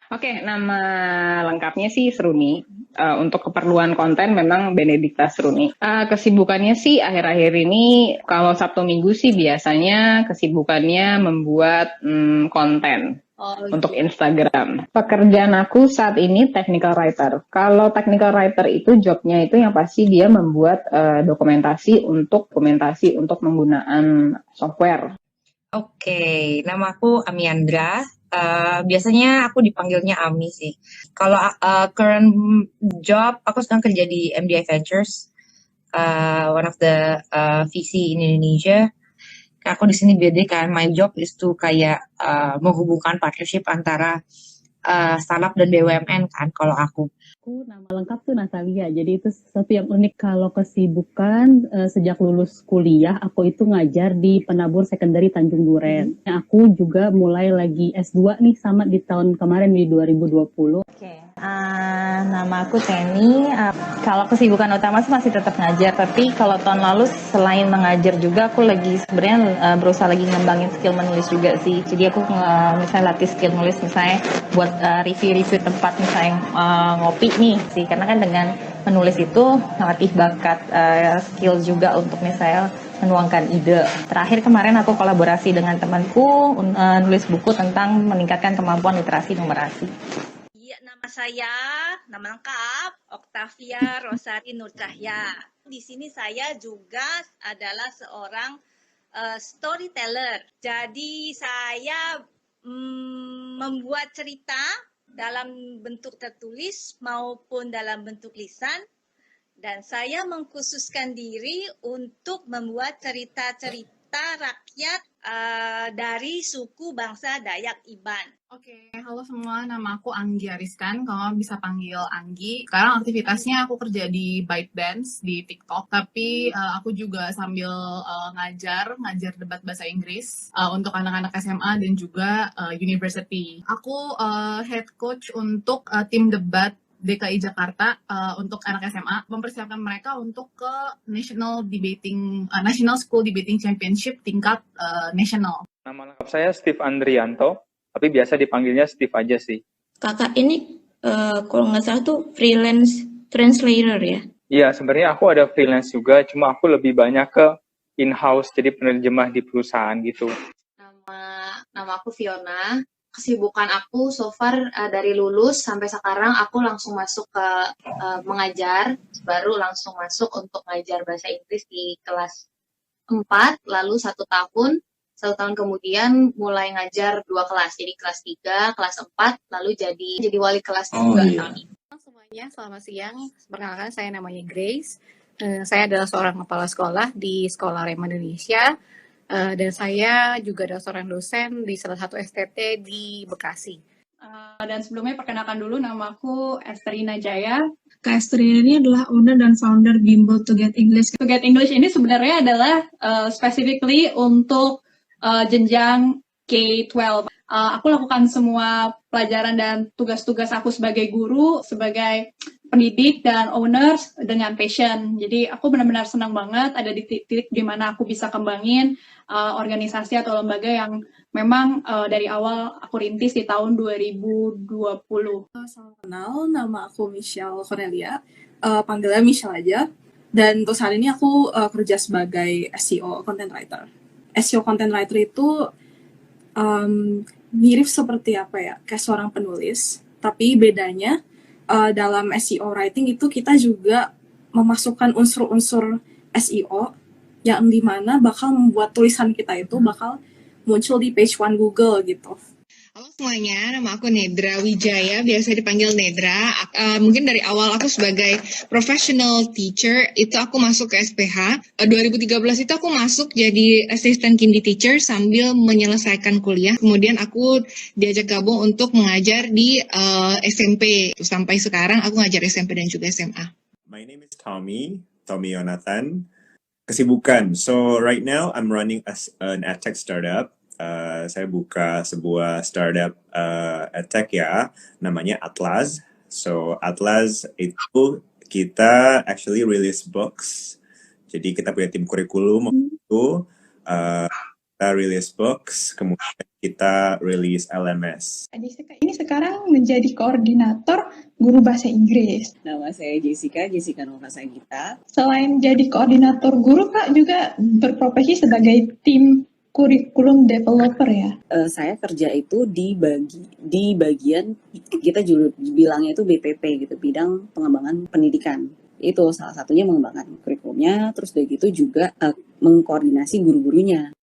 Oke, nama lengkapnya sih Seruni. Untuk keperluan konten memang Benedikta Seruni. Kesibukannya sih akhir-akhir ini kalau Sabtu Minggu sih biasanya kesibukannya membuat konten Oh untuk gitu. Instagram. Pekerjaan aku saat ini technical writer. Kalau technical writer itu jobnya itu yang pasti dia membuat dokumentasi untuk penggunaan software. Oke, nama aku Amiandra. Biasanya aku dipanggilnya Ami sih. Kalau current job, aku sekarang kerja di MDI Ventures, one of the VC in Indonesia. Aku di sini beda kan, my job is to kayak menghubungkan partnership antara startup dan BUMN kan kalau aku. Aku nama lengkap tuh Natalia. Jadi itu sesuatu yang unik kalau kesibukan sejak lulus kuliah aku itu ngajar di Penabur Sekunderi Tanjung Duren. Aku juga mulai lagi S2 nih sama di tahun kemarin di 2020. Oke, nama aku Teni. Kalau kesibukan utama sih masih tetap ngajar, tapi kalau tahun lalu selain mengajar juga aku lagi sebenarnya berusaha lagi ngembangin skill menulis juga sih. Jadi aku misalnya latih skill nulis misalnya buat review-review tempat misalnya ngopi nih sih, karena kan dengan menulis itu latih bakat skill juga untuk misalnya menuangkan ide. Terakhir kemarin aku kolaborasi dengan temanku nulis buku tentang meningkatkan kemampuan literasi numerasi. Iya, nama lengkap Octavia Rosari Nur Cahya. Di sini saya juga adalah seorang storyteller. Jadi saya membuat cerita dalam bentuk tertulis maupun dalam bentuk lisan. Dan saya mengkhususkan diri untuk membuat cerita-cerita rakyat dari suku bangsa Dayak Iban. Oke, halo semua. Nama aku Anggi Ariskan. Kalau bisa panggil Anggi. Sekarang aktivitasnya aku kerja di ByteDance di TikTok. Tapi aku juga sambil ngajar debat bahasa Inggris untuk anak-anak SMA dan juga university. Aku head coach untuk tim debat DKI Jakarta untuk anak SMA, mempersiapkan mereka untuk ke National School Debating Championship tingkat nasional. Nama lengkap saya Steve Andrianto, tapi biasa dipanggilnya Steve aja sih. Kakak ini kalau nggak salah tuh freelance translator ya? Iya, sebenarnya aku ada freelance juga, cuma aku lebih banyak ke in-house, jadi penerjemah di perusahaan gitu. Nama aku Fiona. Kesibukan aku so far dari lulus sampai sekarang aku langsung masuk ke mengajar, baru langsung masuk untuk ngajar bahasa Inggris di kelas 4, lalu 1 tahun kemudian mulai ngajar 2 kelas, jadi kelas 3, kelas 4, lalu jadi wali kelas juga tahun ini. Semuanya, selamat siang. Perkenalkan, saya namanya Grace. Saya adalah seorang kepala sekolah di Sekolah Rema Indonesia. Dan saya juga adalah seorang dosen di salah satu STT di Bekasi. Dan sebelumnya perkenalkan dulu, nama aku Esterina Jaya. Kak Esterina ini adalah owner dan founder Bimbel To Get English. To Get English ini sebenarnya adalah specifically untuk jenjang K-12. Aku lakukan semua pelajaran dan tugas-tugas aku sebagai guru, sebagai pendidik dan owners dengan passion. Jadi aku benar-benar senang banget ada di titik di mana aku bisa kembangin organisasi atau lembaga yang memang dari awal aku rintis di tahun 2020. Salam kenal, nama aku Michelle Cornelia, panggilnya Michelle aja. Dan untuk saat ini aku kerja sebagai SEO content writer. SEO content writer itu mirip seperti apa ya, kayak seorang penulis, tapi bedanya dalam SEO writing itu kita juga memasukkan unsur-unsur SEO yang dimana bakal membuat tulisan kita itu bakal muncul di page 1 Google gitu. Halo semuanya, nama aku Nedra Wijaya, biasa dipanggil Nedra. Mungkin dari awal aku sebagai professional teacher, itu aku masuk ke SPH. 2013 itu aku masuk jadi assistant kindy teacher sambil menyelesaikan kuliah. Kemudian aku diajak gabung untuk mengajar di SMP. Sampai sekarang aku ngajar SMP dan juga SMA. My name is Tommy Yonathan. Kesibukan, so right now I'm running an edtech startup. Saya buka sebuah startup edtech ya, namanya Atlas. So Atlas itu kita actually release books. Jadi kita punya tim kurikulum itu kita release books, kemudian kita rilis LMS. Jessica ini sekarang menjadi koordinator guru bahasa Inggris. Nama saya Jessica Nova Sagita. Selain jadi koordinator guru, Kak juga berprofesi sebagai tim kurikulum developer ya? Saya kerja itu di bagian kita bilangnya itu BPP gitu, bidang pengembangan pendidikan. Itu salah satunya mengembangkan kurikulumnya, terus dari gitu juga mengkoordinasi guru-gurunya.